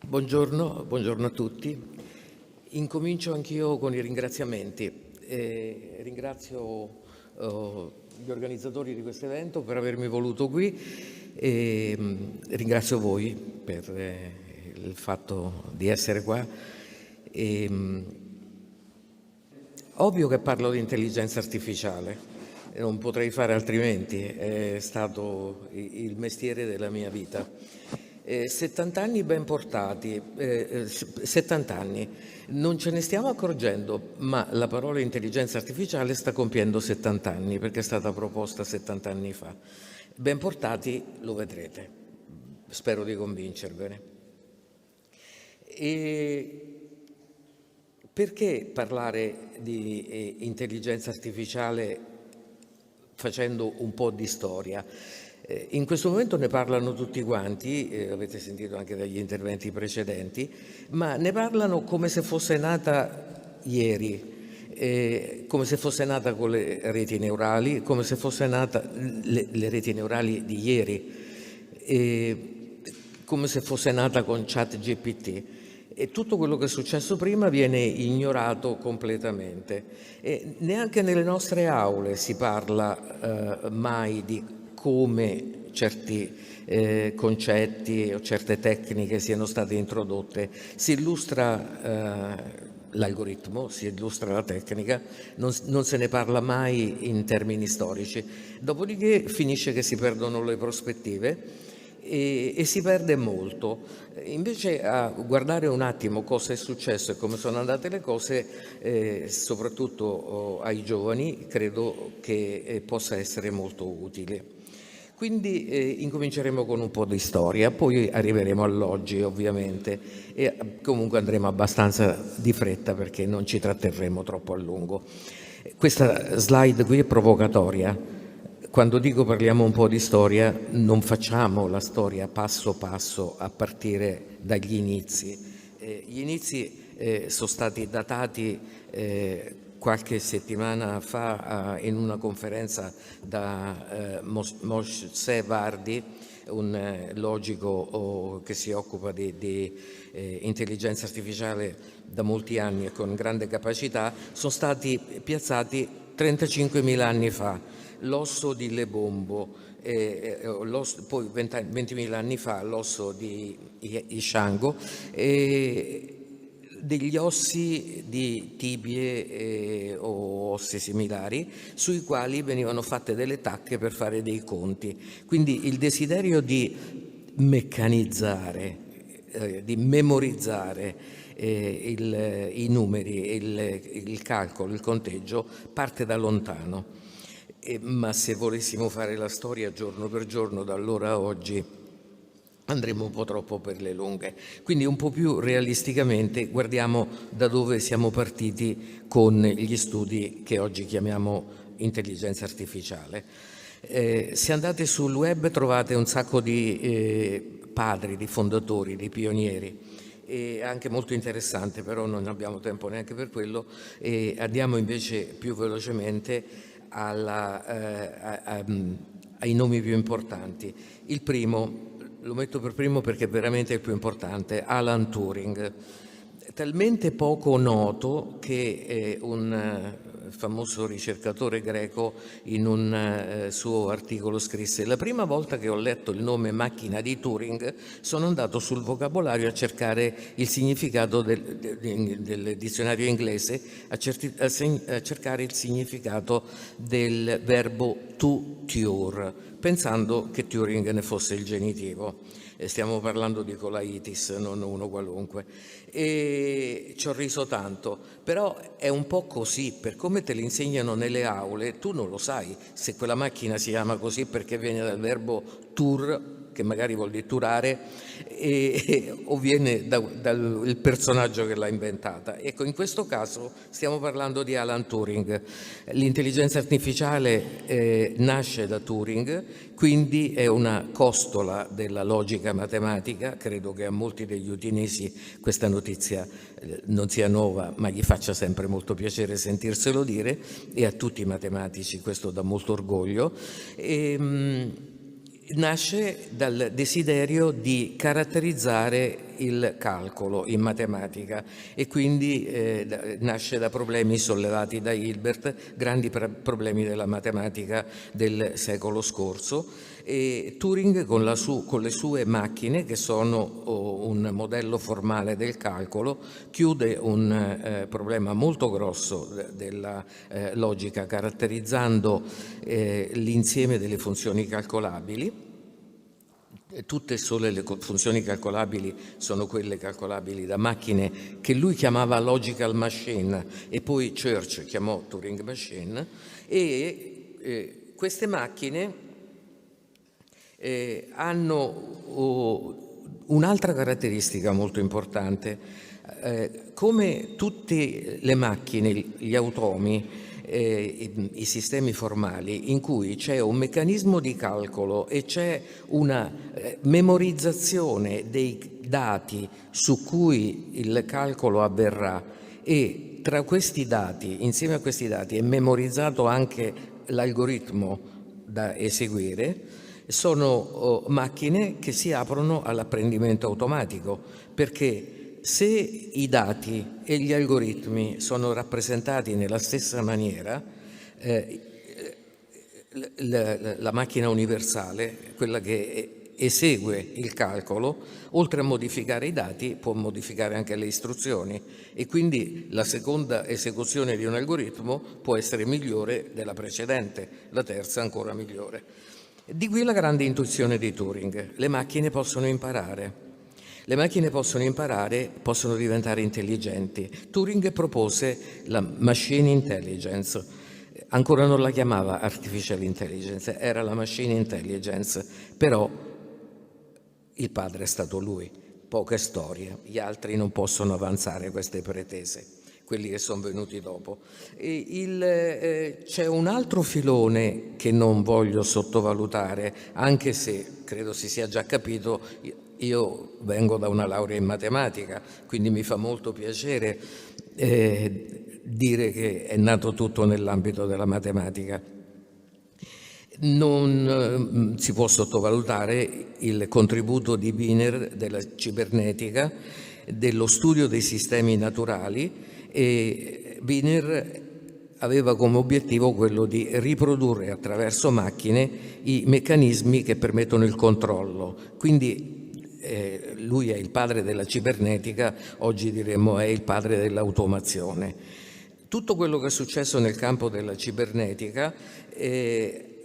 Buongiorno a tutti. Incomincio anch'io con i ringraziamenti. Ringrazio gli organizzatori di questo evento per avermi voluto qui e ringrazio voi per il fatto di essere qua. Ovvio che parlo di intelligenza artificiale, non potrei fare altrimenti, è stato il mestiere della mia vita. 70 anni ben portati, 70 anni, non ce ne stiamo accorgendo, ma la parola intelligenza artificiale sta compiendo 70 anni perché è stata proposta 70 anni fa. Ben portati lo vedrete, spero di convincervene. Perché parlare di intelligenza artificiale facendo un po' di storia? In questo momento ne parlano tutti quanti, avete sentito anche dagli interventi precedenti, ma ne parlano come se fosse nata ieri, come se fosse nata con le reti neurali, come se fosse nata le reti neurali di ieri, come se fosse nata con ChatGPT. E tutto quello che è successo prima viene ignorato completamente. E neanche nelle nostre aule si parla mai di come certi concetti o certe tecniche siano state introdotte. Si illustra l'algoritmo, si illustra la tecnica, non se ne parla mai in termini storici. Dopodiché finisce che si perdono le prospettive e si perde molto. Invece a guardare un attimo cosa è successo e come sono andate le cose, soprattutto ai giovani, credo che possa essere molto utile. Quindi incominceremo con un po' di storia, poi arriveremo all'oggi ovviamente e comunque andremo abbastanza di fretta perché non ci tratterremo troppo a lungo. Questa slide qui è provocatoria. Quando dico parliamo un po' di storia, non facciamo la storia passo passo a partire dagli inizi. Gli inizi sono stati datati qualche settimana fa in una conferenza da Moshe Vardi, un logico che si occupa di intelligenza artificiale da molti anni e con grande capacità. Sono stati piazzati 35.000 anni fa. L'osso di Le Bombo, poi 20.000 anni fa l'osso di Ishango, degli ossi di tibie o ossi similari sui quali venivano fatte delle tacche per fare dei conti. Quindi il desiderio di meccanizzare, di memorizzare i numeri, il calcolo, il conteggio parte da lontano. Ma se volessimo fare la storia giorno per giorno, da allora a oggi, andremo un po' troppo per le lunghe. Quindi un po' più realisticamente guardiamo da dove siamo partiti con gli studi che oggi chiamiamo intelligenza artificiale. Se andate sul web trovate un sacco di padri, di fondatori, di pionieri. E anche molto interessante, però non abbiamo tempo neanche per quello, e andiamo invece più velocemente ai nomi più importanti. Il primo, lo metto per primo perché è veramente il più importante, Alan Turing. Talmente poco noto che un famoso ricercatore greco in un suo articolo scrisse: la prima volta che ho letto il nome macchina di Turing sono andato sul vocabolario a cercare il significato del dizionario inglese, a cercare il significato del verbo to Ture, pensando che Turing ne fosse il genitivo. Stiamo parlando di Colaitis, non uno qualunque. E ci ho riso tanto, però è un po' così, per come te li insegnano nelle aule, tu non lo sai se quella macchina si chiama così perché viene dal verbo tur, che magari vuol dire turare, o viene dal personaggio che l'ha inventata. Ecco, in questo caso stiamo parlando di Alan Turing. L'intelligenza artificiale nasce da Turing, quindi è una costola della logica matematica. Credo che a molti degli udinesi questa notizia non sia nuova, ma gli faccia sempre molto piacere sentirselo dire, e a tutti i matematici questo dà molto orgoglio. Nasce dal desiderio di caratterizzare il calcolo in matematica e quindi nasce da problemi sollevati da Hilbert, grandi problemi della matematica del secolo scorso. E Turing con le sue macchine, che sono un modello formale del calcolo, chiude un problema molto grosso della logica, caratterizzando l'insieme delle funzioni calcolabili. Tutte e sole le funzioni calcolabili sono quelle calcolabili da macchine che lui chiamava logical machine e poi Church chiamò Turing machine, e queste macchine hanno un'altra caratteristica molto importante. Come tutte le macchine, gli automi, i sistemi formali in cui c'è un meccanismo di calcolo e c'è una memorizzazione dei dati su cui il calcolo avverrà, e tra questi dati, insieme a questi dati, è memorizzato anche l'algoritmo da eseguire, sono macchine che si aprono all'apprendimento automatico, perché se i dati e gli algoritmi sono rappresentati nella stessa maniera, la macchina universale, quella che esegue il calcolo, oltre a modificare i dati, può modificare anche le istruzioni, e quindi la seconda esecuzione di un algoritmo può essere migliore della precedente, la terza ancora migliore. Di qui la grande intuizione di Turing: le macchine possono imparare. Le macchine possono imparare, possono diventare intelligenti. Turing propose la machine intelligence, ancora non la chiamava artificial intelligence, era la machine intelligence, però il padre è stato lui. Poche storie, gli altri non possono avanzare queste pretese, quelli che sono venuti dopo. C'è un altro filone che non voglio sottovalutare, anche se credo si sia già capito. Io vengo da una laurea in matematica, quindi mi fa molto piacere dire che è nato tutto nell'ambito della matematica. Non si può sottovalutare il contributo di Wiener della cibernetica, dello studio dei sistemi naturali, e Wiener aveva come obiettivo quello di riprodurre attraverso macchine i meccanismi che permettono il controllo. Quindi lui è il padre della cibernetica, oggi diremmo è il padre dell'automazione. Tutto quello che è successo nel campo della cibernetica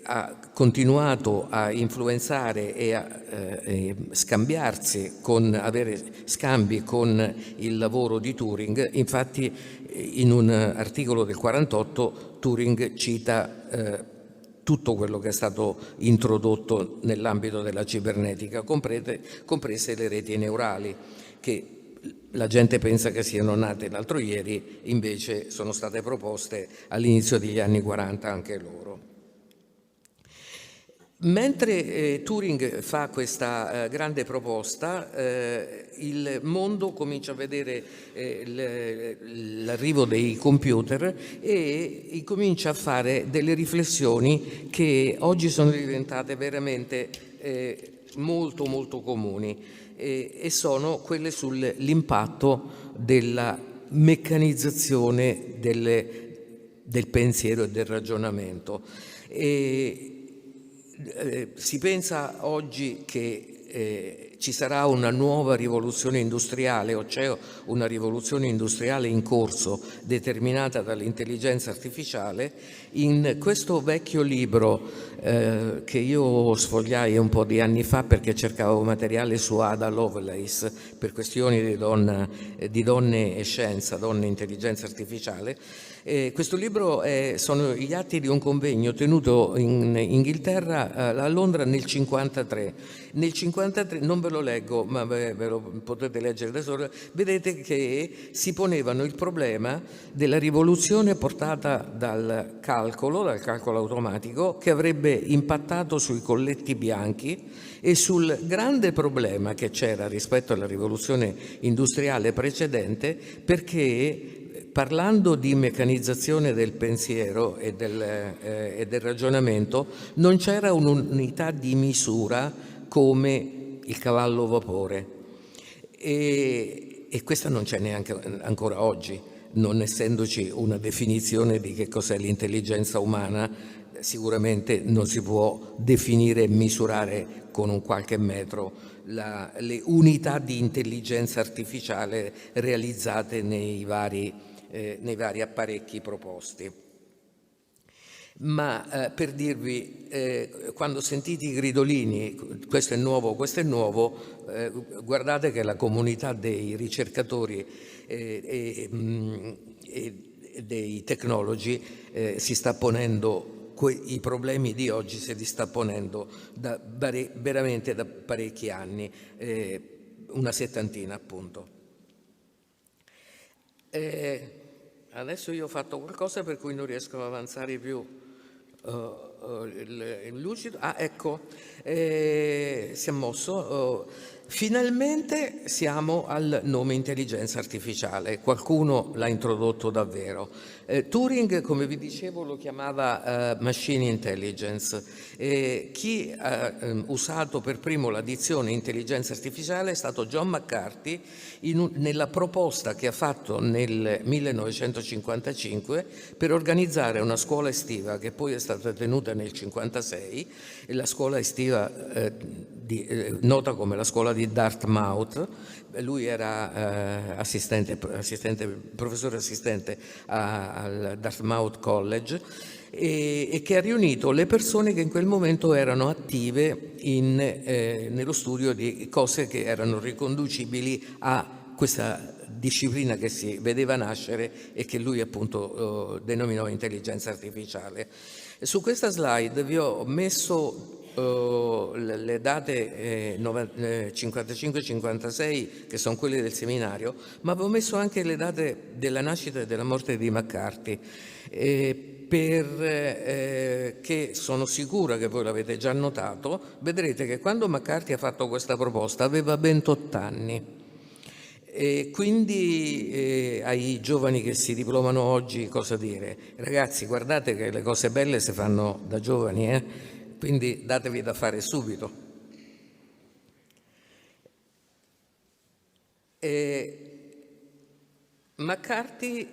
ha continuato a influenzare e a scambiarsi, avere scambi con il lavoro di Turing. Infatti in un articolo del 48 Turing cita tutto quello che è stato introdotto nell'ambito della cibernetica, comprese le reti neurali, che la gente pensa che siano nate l'altro ieri, invece sono state proposte all'inizio degli anni 40 anche loro. Mentre Turing fa questa grande proposta, il mondo comincia a vedere l'arrivo dei computer e comincia a fare delle riflessioni che oggi sono diventate veramente molto molto comuni, e sono quelle sull'impatto della meccanizzazione del pensiero e del ragionamento. Si pensa oggi che ci sarà una nuova rivoluzione industriale, o c'è una rivoluzione industriale in corso determinata dall'intelligenza artificiale. In questo vecchio libro che io sfogliai un po' di anni fa perché cercavo materiale su Ada Lovelace per questioni di donne e scienza, donne e intelligenza artificiale, questo libro sono gli atti di un convegno tenuto in Inghilterra, a Londra, nel 1953. Nel 1953, non ve lo leggo, ma ve lo potete leggere da solo, vedete che si ponevano il problema della rivoluzione portata dal calcolo automatico, che avrebbe impattato sui colletti bianchi, e sul grande problema che c'era rispetto alla rivoluzione industriale precedente, perché parlando di meccanizzazione del pensiero e del ragionamento non c'era un'unità di misura come il cavallo vapore. e questa non c'è neanche ancora oggi, non essendoci una definizione di che cos'è l'intelligenza umana. Sicuramente non si può definire e misurare con un qualche metro le unità di intelligenza artificiale realizzate nei vari apparecchi proposti. Ma per dirvi, quando sentite i gridolini, questo è nuovo, guardate che la comunità dei ricercatori e dei tecnologi si sta ponendo i problemi di oggi, se li sta ponendo veramente da parecchi anni, una settantina appunto. Adesso io ho fatto qualcosa per cui non riesco ad avanzare più il lucido. Ah, ecco, si è mosso. Finalmente siamo al nome intelligenza artificiale. Qualcuno l'ha introdotto davvero. Turing, come vi dicevo, lo chiamava machine intelligence. Chi ha usato per primo la dizione intelligenza artificiale è stato John McCarthy nella proposta che ha fatto nel 1955 per organizzare una scuola estiva che poi è stata tenuta nel 1956, la scuola estiva nota come la scuola di Dartmouth. Lui era professore assistente al Dartmouth College e che ha riunito le persone che in quel momento erano attive nello studio di cose che erano riconducibili a questa disciplina che si vedeva nascere e che lui appunto denominò intelligenza artificiale. Su questa slide vi ho messo le date 55-56, che sono quelle del seminario, ma avevo messo anche le date della nascita e della morte di McCarthy, che sono sicura che voi l'avete già notato. Vedrete che quando McCarthy ha fatto questa proposta aveva 28 anni. E quindi ai giovani che si diplomano oggi cosa dire? Ragazzi, guardate che le cose belle si fanno da giovani, quindi datevi da fare subito. McCarthy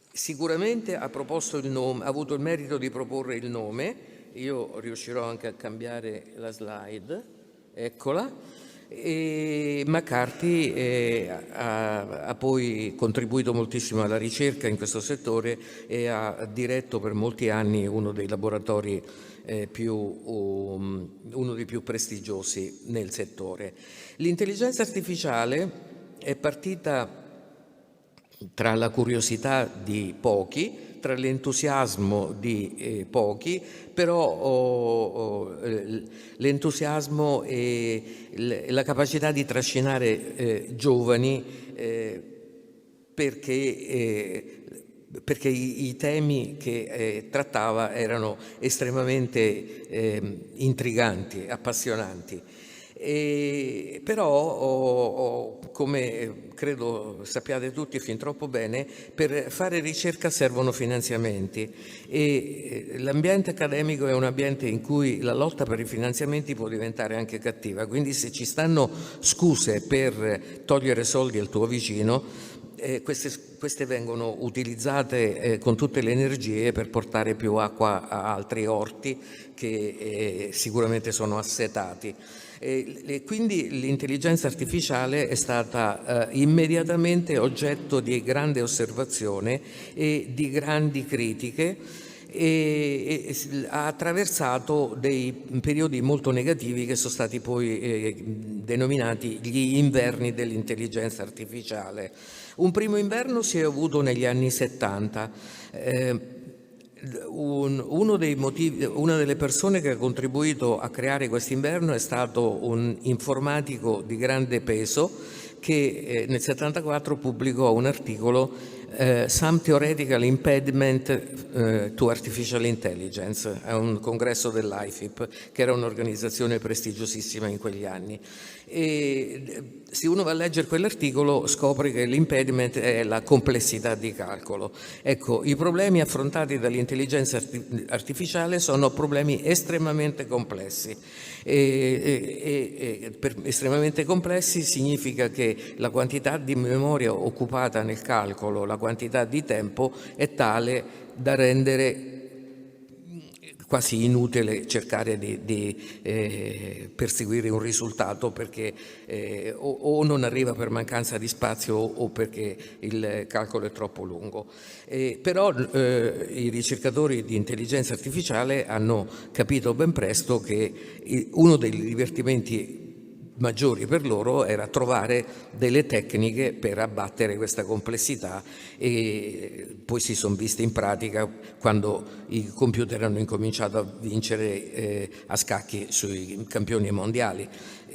sicuramente ha proposto il nome, ha avuto il merito di proporre il nome. Io riuscirò anche a cambiare la slide, eccola. E McCarthy ha poi contribuito moltissimo alla ricerca in questo settore e ha diretto per molti anni uno dei laboratori uno dei più prestigiosi nel settore. L'intelligenza artificiale è partita tra la curiosità di pochi, tra l'entusiasmo di pochi, però l'entusiasmo e la capacità di trascinare giovani perché i temi che trattava erano estremamente intriganti, appassionanti. Però, come credo sappiate tutti fin troppo bene, per fare ricerca servono finanziamenti e l'ambiente accademico è un ambiente in cui la lotta per i finanziamenti può diventare anche cattiva, quindi se ci stanno scuse per togliere soldi al tuo vicino, queste vengono utilizzate con tutte le energie per portare più acqua a altri orti che sicuramente sono assetati. Quindi l'intelligenza artificiale è stata immediatamente oggetto di grande osservazione e di grandi critiche e ha attraversato dei periodi molto negativi che sono stati poi denominati gli inverni dell'intelligenza artificiale. Un primo inverno si è avuto negli anni 70. Una delle persone che ha contribuito a creare questo inverno è stato un informatico di grande peso che nel 74 pubblicò un articolo Some Theoretical Impediment to Artificial Intelligence, a un congresso dell'IFIP, che era un'organizzazione prestigiosissima in quegli anni. E se uno va a leggere quell'articolo scopre che l'impediment è la complessità di calcolo. Ecco, i problemi affrontati dall'intelligenza artificiale sono problemi estremamente complessi. Per estremamente complessi significa che la quantità di memoria occupata nel calcolo, la quantità di tempo è tale da rendere quasi inutile cercare di perseguire un risultato, perché o non arriva per mancanza di spazio o perché il calcolo è troppo lungo. Però i ricercatori di intelligenza artificiale hanno capito ben presto che uno dei divertimenti maggiori per loro era trovare delle tecniche per abbattere questa complessità, e poi si sono viste in pratica quando i computer hanno incominciato a vincere a scacchi sui campioni mondiali.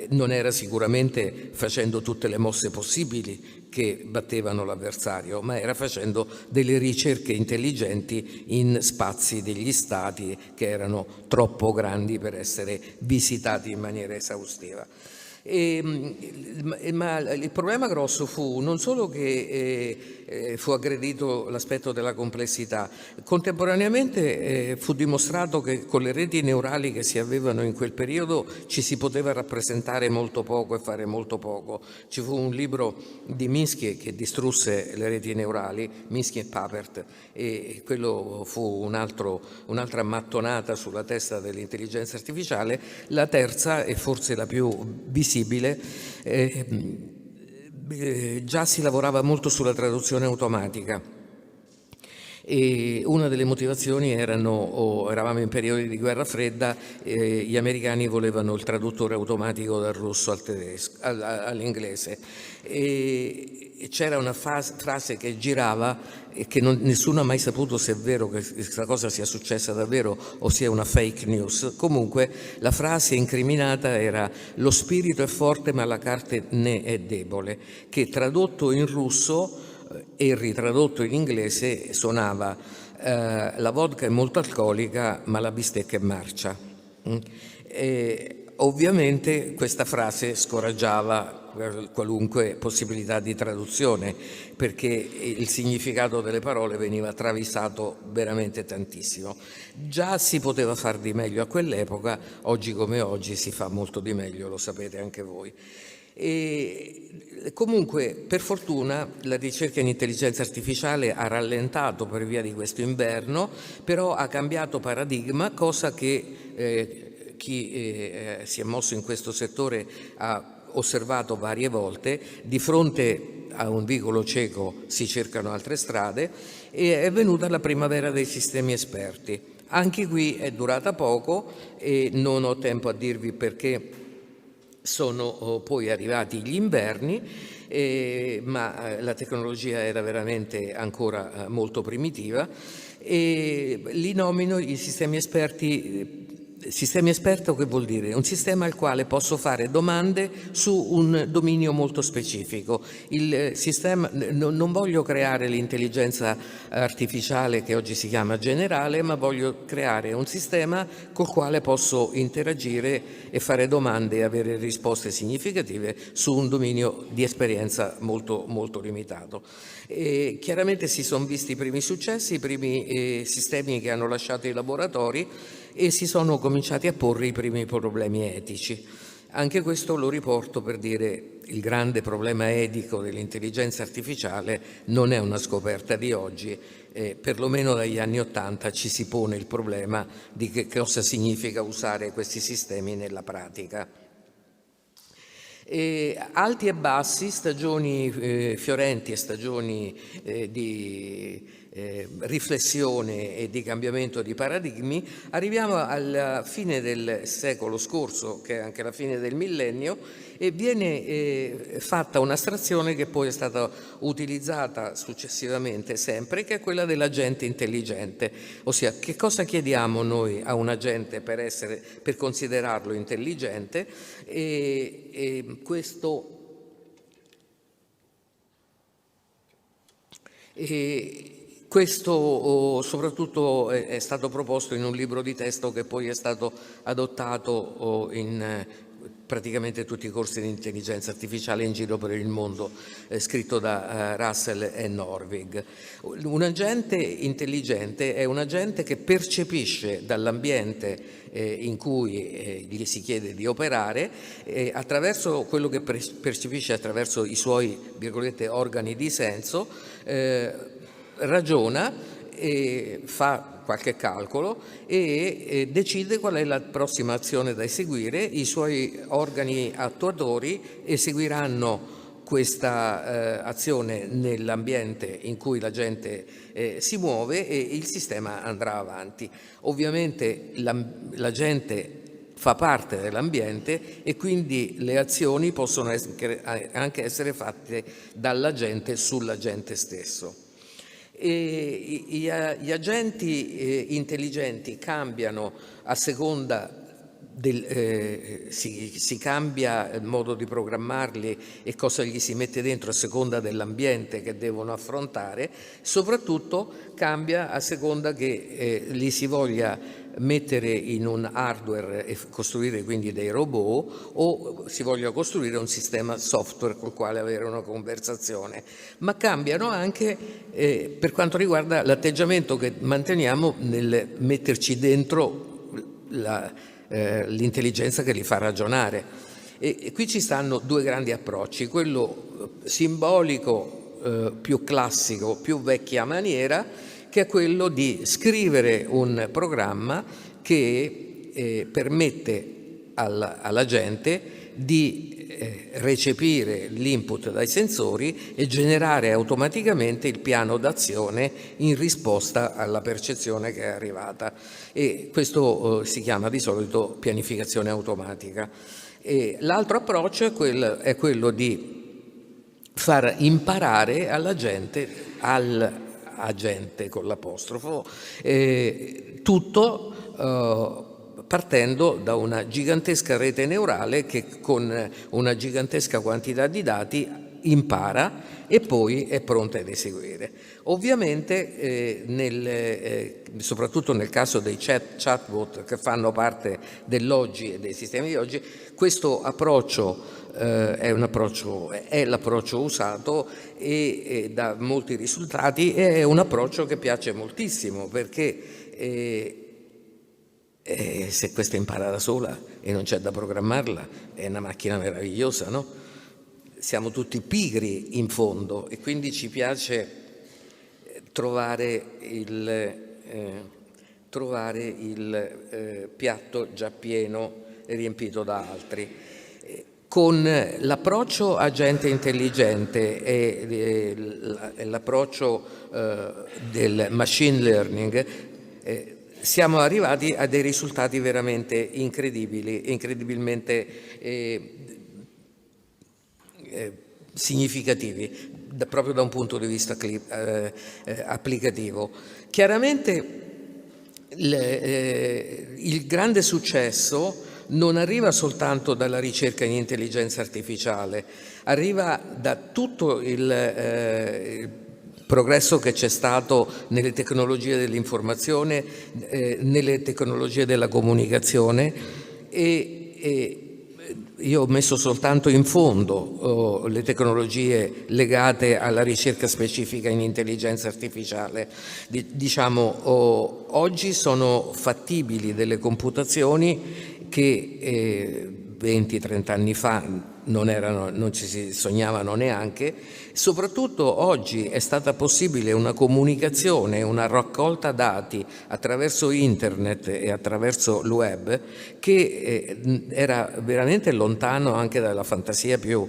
Non era sicuramente facendo tutte le mosse possibili che battevano l'avversario, ma era facendo delle ricerche intelligenti in spazi degli stati che erano troppo grandi per essere visitati in maniera esaustiva. Ma il problema grosso fu non solo che fu aggredito l'aspetto della complessità, contemporaneamente fu dimostrato che con le reti neurali che si avevano in quel periodo ci si poteva rappresentare molto poco e fare molto poco. Ci fu un libro di Minsky che distrusse le reti neurali, Minsky e Papert, e quello fu un'altra mattonata sulla testa dell'intelligenza artificiale. La terza, e forse la più visibile, già si lavorava molto sulla traduzione automatica, e una delle motivazioni eravamo in periodi di guerra fredda, gli americani volevano il traduttore automatico dal russo al tedesco, all'inglese, e c'era una frase che girava e che nessuno ha mai saputo se è vero che questa cosa sia successa davvero o sia una fake news. Comunque la frase incriminata era: lo spirito è forte ma la carne è debole, che tradotto in russo e ritradotto in inglese suonava la vodka è molto alcolica ma la bistecca è marcia. Ovviamente questa frase scoraggiava qualunque possibilità di traduzione, perché il significato delle parole veniva travisato veramente tantissimo. Già si poteva far di meglio a quell'epoca, oggi come oggi si fa molto di meglio, lo sapete anche voi. E comunque, per fortuna, la ricerca in intelligenza artificiale ha rallentato per via di questo inverno, però ha cambiato paradigma, cosa che chi si è mosso in questo settore ha osservato varie volte. Di fronte a un vicolo cieco si cercano altre strade, e è venuta la primavera dei sistemi esperti. Anche qui è durata poco e non ho tempo a dirvi perché sono poi arrivati gli inverni, ma la tecnologia era veramente ancora molto primitiva, e li nomino i sistemi esperti. Sistemi esperto che vuol dire? Un sistema al quale posso fare domande su un dominio molto specifico. Il sistema, non voglio creare l'intelligenza artificiale che oggi si chiama generale, ma voglio creare un sistema col quale posso interagire e fare domande e avere risposte significative su un dominio di esperienza molto, molto limitato. E chiaramente si sono visti i primi successi, i primi sistemi che hanno lasciato i laboratori, e si sono cominciati a porre i primi problemi etici. Anche questo lo riporto per dire: il grande problema etico dell'intelligenza artificiale non è una scoperta di oggi, perlomeno dagli anni '80 ci si pone il problema di che cosa significa usare questi sistemi nella pratica. Alti e bassi, stagioni fiorenti e stagioni di riflessione e di cambiamento di paradigmi. Arriviamo alla fine del secolo scorso, che è anche la fine del millennio, e viene fatta un'astrazione che poi è stata utilizzata successivamente sempre, che è quella dell'agente intelligente. Ossia, che cosa chiediamo noi a un agente per considerarlo intelligente? E questo soprattutto è stato proposto in un libro di testo che poi è stato adottato in praticamente tutti i corsi di intelligenza artificiale in giro per il mondo, scritto da Russell e Norvig. Un agente intelligente è un agente che percepisce dall'ambiente in cui gli si chiede di operare, attraverso quello che percepisce attraverso i suoi, virgolette, organi di senso, ragiona e fa qualche calcolo e decide qual è la prossima azione da eseguire. I suoi organi attuatori eseguiranno questa azione nell'ambiente in cui la gente si muove e il sistema andrà avanti. Ovviamente la gente fa parte dell'ambiente e quindi le azioni possono anche essere fatte dall'agente sull'agente stesso. E gli agenti intelligenti cambiano a seconda si cambia il modo di programmarli e cosa gli si mette dentro a seconda dell'ambiente che devono affrontare, soprattutto cambia a seconda che li si voglia mettere in un hardware e costruire quindi dei robot, o si voglia costruire un sistema software col quale avere una conversazione. Ma cambiano anche per quanto riguarda l'atteggiamento che manteniamo nel metterci dentro l'intelligenza che li fa ragionare. E qui ci stanno due grandi approcci: quello simbolico, più classico, più vecchia maniera, che è quello di scrivere un programma che permette alla gente di recepire l'input dai sensori e generare automaticamente il piano d'azione in risposta alla percezione che è arrivata. E questo si chiama di solito pianificazione automatica. L'altro approccio è quello di far imparare alla gente, all'agente con l'apostrofo, tutto partendo da una gigantesca rete neurale che con una gigantesca quantità di dati impara e poi è pronta ad eseguire. Ovviamente, soprattutto nel caso dei chatbot che fanno parte dell'oggi e dei sistemi di oggi, questo approccio è l'approccio usato e dà molti risultati, e è un approccio che piace moltissimo perché se questa impara da sola e non c'è da programmarla, è una macchina meravigliosa, no? Siamo tutti pigri in fondo e quindi ci piace trovare il piatto già pieno e riempito da altri. Con l'approccio agente intelligente e l'approccio del machine learning siamo arrivati a dei risultati veramente incredibili, incredibilmente significativi, proprio da un punto di vista applicativo. Chiaramente il grande successo non arriva soltanto dalla ricerca in intelligenza artificiale, arriva da tutto il progresso che c'è stato nelle tecnologie dell'informazione, nelle tecnologie della comunicazione, e io ho messo soltanto in fondo le tecnologie legate alla ricerca specifica in intelligenza artificiale. Oggi sono fattibili delle computazioni che 20-30 anni fa non ci si sognavano neanche. Soprattutto oggi è stata possibile una comunicazione, una raccolta dati attraverso internet e attraverso il web che era veramente lontano anche dalla fantasia più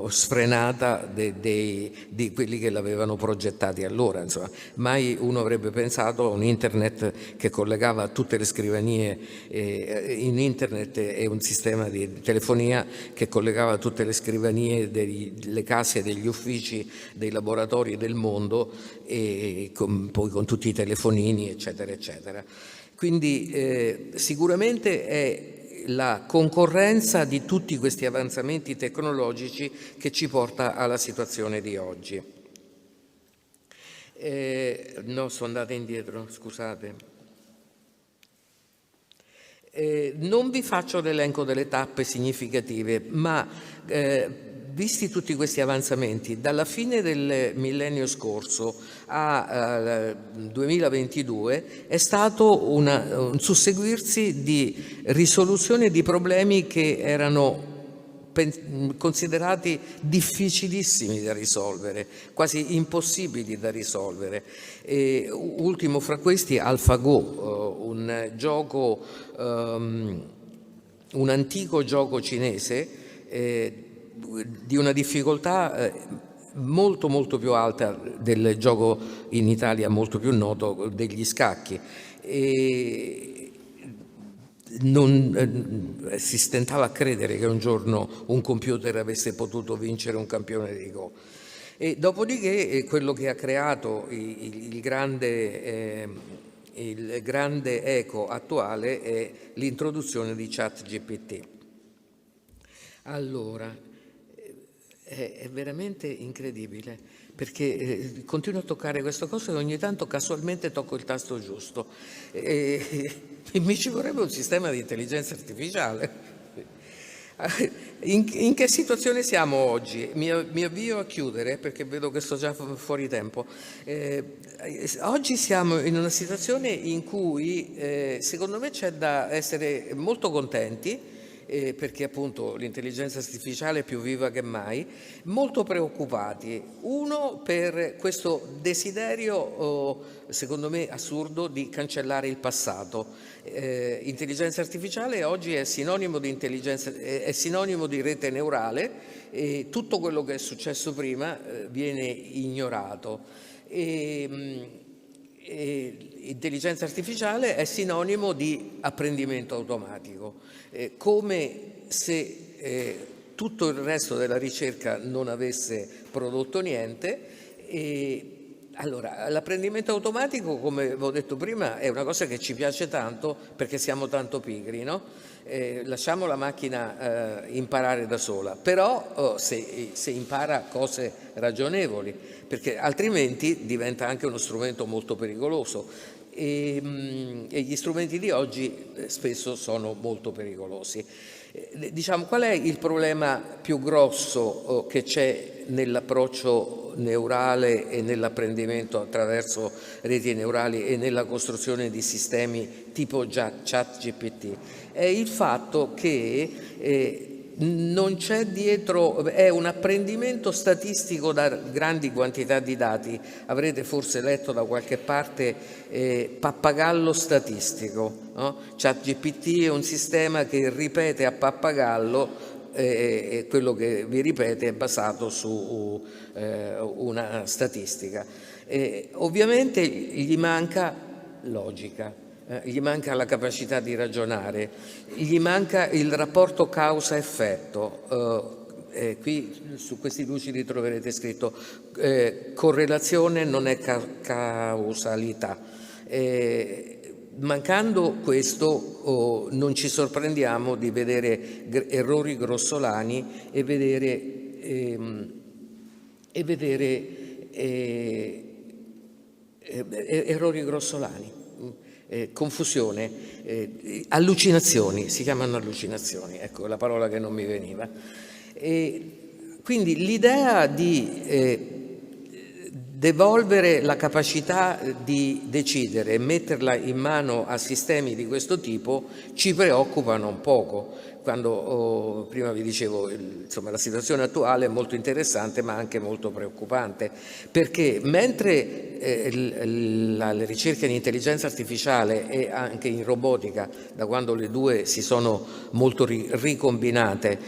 sfrenata di quelli che l'avevano progettati allora. Insomma, mai uno avrebbe pensato a un internet che collegava tutte le scrivanie in internet e un sistema di telefonia che collegava tutte le scrivanie delle case, degli uffici, dei laboratori del mondo, e poi con tutti i telefonini, eccetera, eccetera. Quindi sicuramente è la concorrenza di tutti questi avanzamenti tecnologici che ci porta alla situazione di oggi. No, sono andata indietro, scusate. Non vi faccio l'elenco delle tappe significative, ma visti tutti questi avanzamenti, dalla fine del millennio scorso al 2022 è stato un susseguirsi di risoluzione di problemi che erano considerati difficilissimi da risolvere, quasi impossibili da risolvere. Ultimo fra questi AlphaGo, un gioco, un antico gioco cinese di una difficoltà molto molto più alta del gioco in Italia molto più noto degli scacchi. Si stentava a credere che un giorno un computer avesse potuto vincere un campione di Go. E dopodiché quello che ha creato il grande eco attuale è l'introduzione di ChatGPT. Allora, è veramente incredibile, perché continuo a toccare questa cosa e ogni tanto casualmente tocco il tasto giusto. Mi ci vorrebbe un sistema di intelligenza artificiale. In che situazione siamo oggi? Mi avvio a chiudere perché vedo che sto già fuori tempo. Oggi siamo in una situazione in cui secondo me c'è da essere molto contenti, perché appunto l'intelligenza artificiale è più viva che mai, molto preoccupati. Uno, per questo desiderio, secondo me assurdo, di cancellare il passato. Intelligenza artificiale oggi è sinonimo di è sinonimo di rete neurale, e tutto quello che è successo prima viene ignorato. Intelligenza artificiale è sinonimo di apprendimento automatico, come se tutto il resto della ricerca non avesse prodotto niente. Allora, l'apprendimento automatico, come avevo detto prima, è una cosa che ci piace tanto perché siamo tanto pigri, no? Lasciamo la macchina imparare da sola, però se impara cose ragionevoli, perché altrimenti diventa anche uno strumento molto pericoloso. E gli strumenti di oggi spesso sono molto pericolosi. Diciamo, qual è il problema più grosso che c'è nell'approccio neurale e nell'apprendimento attraverso reti neurali e nella costruzione di sistemi tipo ChatGPT? È il fatto che non c'è dietro, è un apprendimento statistico da grandi quantità di dati. Avrete forse letto da qualche parte pappagallo statistico, no? ChatGPT è un sistema che ripete a pappagallo, e quello che vi ripete è basato su una statistica. Ovviamente gli manca logica. Gli manca la capacità di ragionare, gli manca il rapporto causa-effetto. Qui su questi lucidi troverete scritto correlazione non è causalità. Mancando questo non ci sorprendiamo di vedere errori grossolani e vedere errori grossolani. Confusione, allucinazioni, si chiamano allucinazioni, ecco la parola che non mi veniva. Quindi l'idea di devolvere la capacità di decidere e metterla in mano a sistemi di questo tipo ci preoccupa non poco. Quando prima vi dicevo, insomma, la situazione attuale è molto interessante ma anche molto preoccupante, perché mentre la ricerca in intelligenza artificiale e anche in robotica, da quando le due si sono molto ricombinate,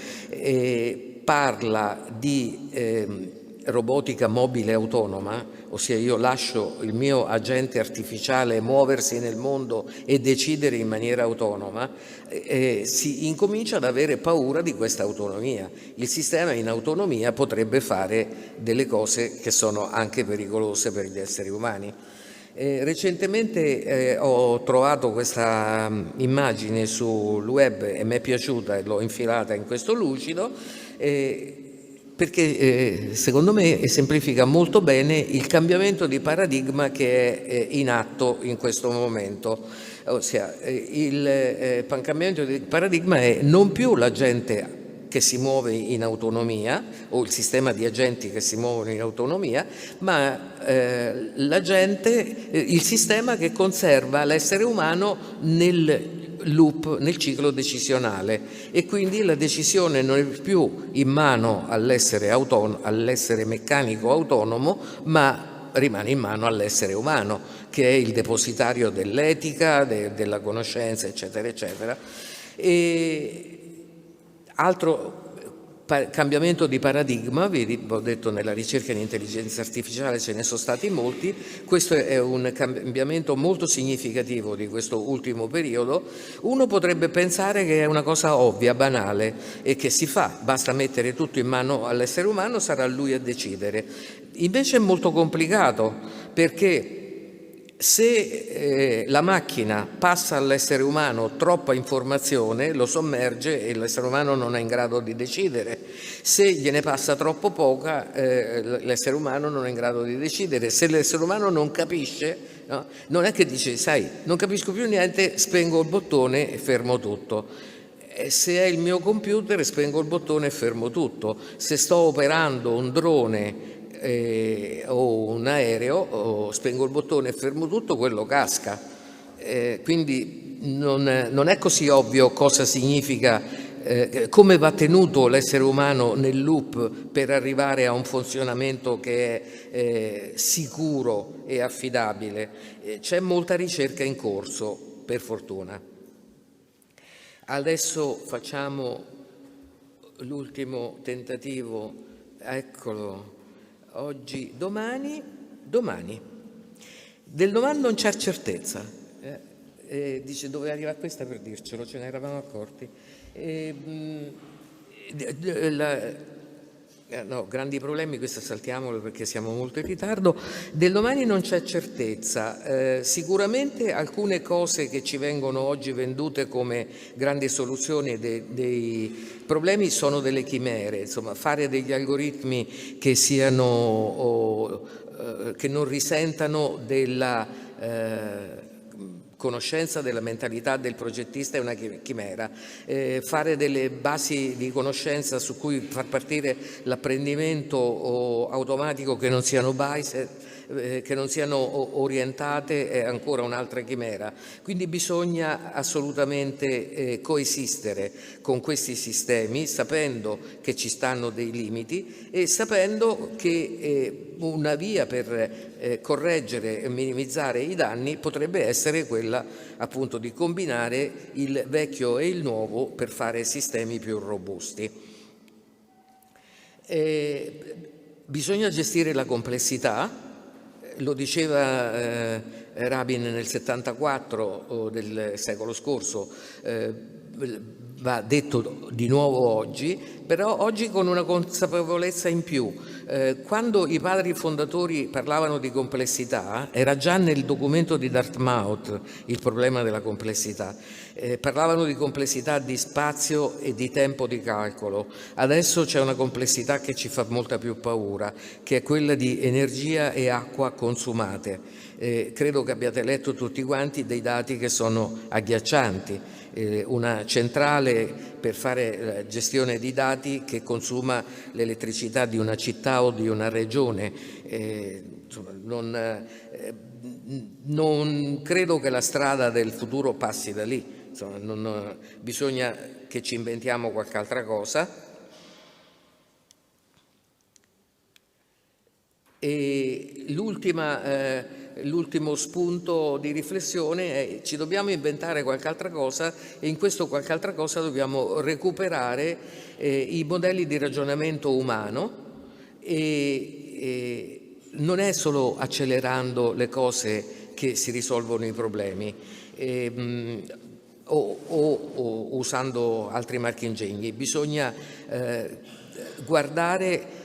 parla di robotica mobile autonoma, ossia io lascio il mio agente artificiale muoversi nel mondo e decidere in maniera autonoma, si incomincia ad avere paura di questa autonomia. Il sistema in autonomia potrebbe fare delle cose che sono anche pericolose per gli esseri umani. Recentemente ho trovato questa immagine sul web e mi è piaciuta e l'ho infilata in questo lucido. perché secondo me esemplifica molto bene il cambiamento di paradigma che è in atto in questo momento. Ossia, il cambiamento di paradigma è non più la gente che si muove in autonomia o il sistema di agenti che si muovono in autonomia, ma la gente, il sistema che conserva l'essere umano nel loop, nel ciclo decisionale, e quindi la decisione non è più in mano all'essere meccanico autonomo, ma rimane in mano all'essere umano, che è il depositario dell'etica, della conoscenza, eccetera, eccetera. E altro cambiamento di paradigma, vi ho detto, nella ricerca in intelligenza artificiale ce ne sono stati molti. Questo è un cambiamento molto significativo di questo ultimo periodo. Uno potrebbe pensare che è una cosa ovvia, banale, e che si fa, basta mettere tutto in mano all'essere umano, sarà lui a decidere. Invece è molto complicato, perché se la macchina passa all'essere umano troppa informazione, lo sommerge e l'essere umano non è in grado di decidere. Se gliene passa troppo poca, l'essere umano non è in grado di decidere. Se l'essere umano non capisce, no? Non è che dice, sai, non capisco più niente, spengo il bottone e fermo tutto. Se è il mio computer, spengo il bottone e fermo tutto. Se sto operando un drone o un aereo, spengo il bottone e fermo tutto, quello casca. Quindi non è così ovvio cosa significa, come va tenuto l'essere umano nel loop per arrivare a un funzionamento che è sicuro e affidabile. C'è molta ricerca in corso, per fortuna. Adesso facciamo l'ultimo tentativo, eccolo. Oggi, domani. Del domani non c'è certezza. Dice, doveva arrivare questa per dircelo, ce ne eravamo accorti. No, grandi problemi, questo saltiamolo perché siamo molto in ritardo. Del domani non c'è certezza. Sicuramente alcune cose che ci vengono oggi vendute come grandi soluzioni dei problemi sono delle chimere. Insomma, fare degli algoritmi che siano che non risentano della conoscenza, della mentalità del progettista è una chimera. Fare delle basi di conoscenza su cui far partire l'apprendimento automatico che non siano biased, che non siano orientate, è ancora un'altra chimera. Quindi bisogna assolutamente coesistere con questi sistemi, sapendo che ci stanno dei limiti e sapendo che una via per correggere e minimizzare i danni potrebbe essere quella appunto di combinare il vecchio e il nuovo per fare sistemi più robusti. Bisogna gestire la complessità. Lo diceva Rabin nel 74 del secolo scorso, va detto di nuovo oggi, però oggi con una consapevolezza in più. Quando i padri fondatori parlavano di complessità, era già nel documento di Dartmouth il problema della complessità. Parlavano di complessità di spazio e di tempo di calcolo. Adesso c'è una complessità che ci fa molta più paura, che è quella di energia e acqua consumate. Credo che abbiate letto tutti quanti dei dati che sono agghiaccianti. Una centrale per fare la gestione di dati che consuma l'elettricità di una città o di una regione. Insomma, non credo che la strada del futuro passi da lì. Insomma, bisogna che ci inventiamo qualche altra cosa. E l'ultimo spunto di riflessione è: ci dobbiamo inventare qualche altra cosa, e in questo qualche altra cosa dobbiamo recuperare i modelli di ragionamento umano, e non è solo accelerando le cose che si risolvono i problemi, o usando altri marchingegni. Bisogna guardare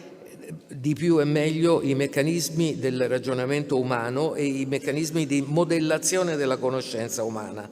di più e meglio i meccanismi del ragionamento umano e i meccanismi di modellazione della conoscenza umana.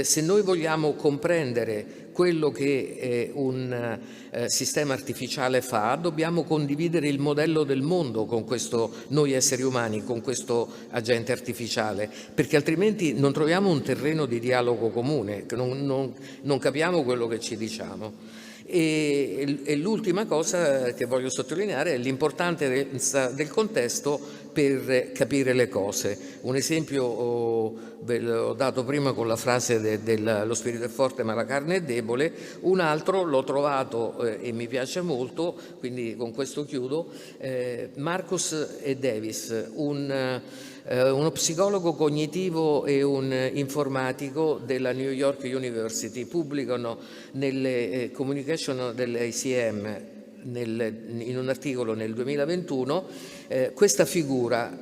Se noi vogliamo comprendere quello che un sistema artificiale fa, dobbiamo condividere il modello del mondo con questo, noi esseri umani, con questo agente artificiale, perché altrimenti non troviamo un terreno di dialogo comune, non capiamo quello che ci diciamo. E l'ultima cosa che voglio sottolineare è l'importanza del contesto per capire le cose. Un esempio ve l'ho dato prima con la frase lo spirito è forte ma la carne è debole, un altro l'ho trovato e mi piace molto, quindi con questo chiudo, Marcus e Davis, uno psicologo cognitivo e un informatico della New York University, pubblicano nelle communication dell'ACM in un articolo nel 2021 questa figura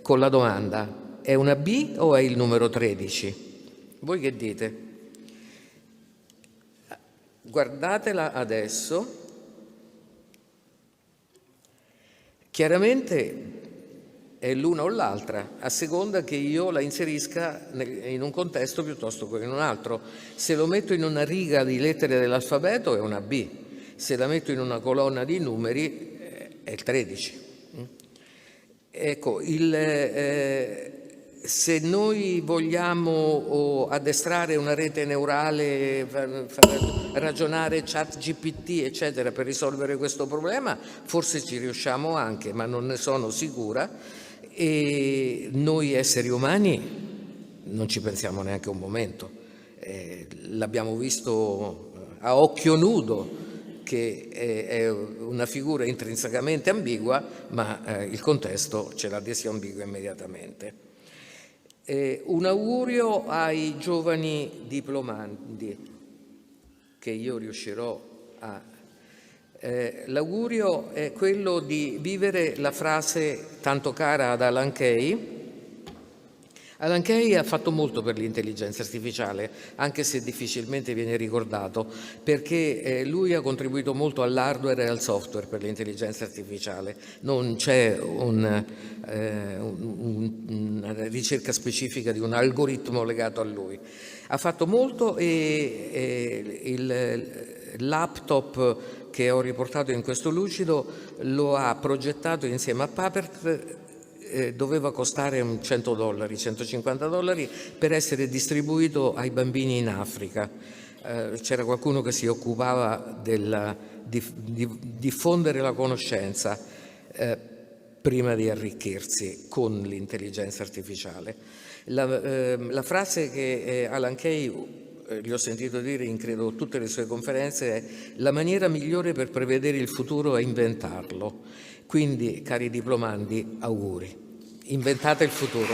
con la domanda: è una B o è il numero 13? Voi che dite? Guardatela adesso. Chiaramente è l'una o l'altra, a seconda che io la inserisca in un contesto piuttosto che in un altro. Se lo metto in una riga di lettere dell'alfabeto è una B, se la metto in una colonna di numeri è il 13. Ecco, se noi vogliamo addestrare una rete neurale, far ragionare ChatGPT, eccetera, per risolvere questo problema, forse ci riusciamo anche, ma non ne sono sicura. E noi esseri umani non ci pensiamo neanche un momento. L'abbiamo visto a occhio nudo che è una figura intrinsecamente ambigua, ma il contesto ce la disambigua immediatamente. Un augurio ai giovani diplomandi che io riuscirò a... l'augurio è quello di vivere la frase tanto cara ad Alan Kay. Alan Kay ha fatto molto per l'intelligenza artificiale, anche se difficilmente viene ricordato, perché lui ha contribuito molto all'hardware e al software per l'intelligenza artificiale. Non c'è una ricerca specifica di un algoritmo legato a lui. Ha fatto molto e il laptop che ho riportato in questo lucido lo ha progettato insieme a Papert. Doveva costare $100, $150 per essere distribuito ai bambini in Africa. C'era qualcuno che si occupava di diffondere la conoscenza prima di arricchirsi con l'intelligenza artificiale. La frase che Alan Kay, gli ho sentito dire in credo tutte le sue conferenze, è: la maniera migliore per prevedere il futuro è inventarlo. Quindi, cari diplomandi, auguri, inventate il futuro.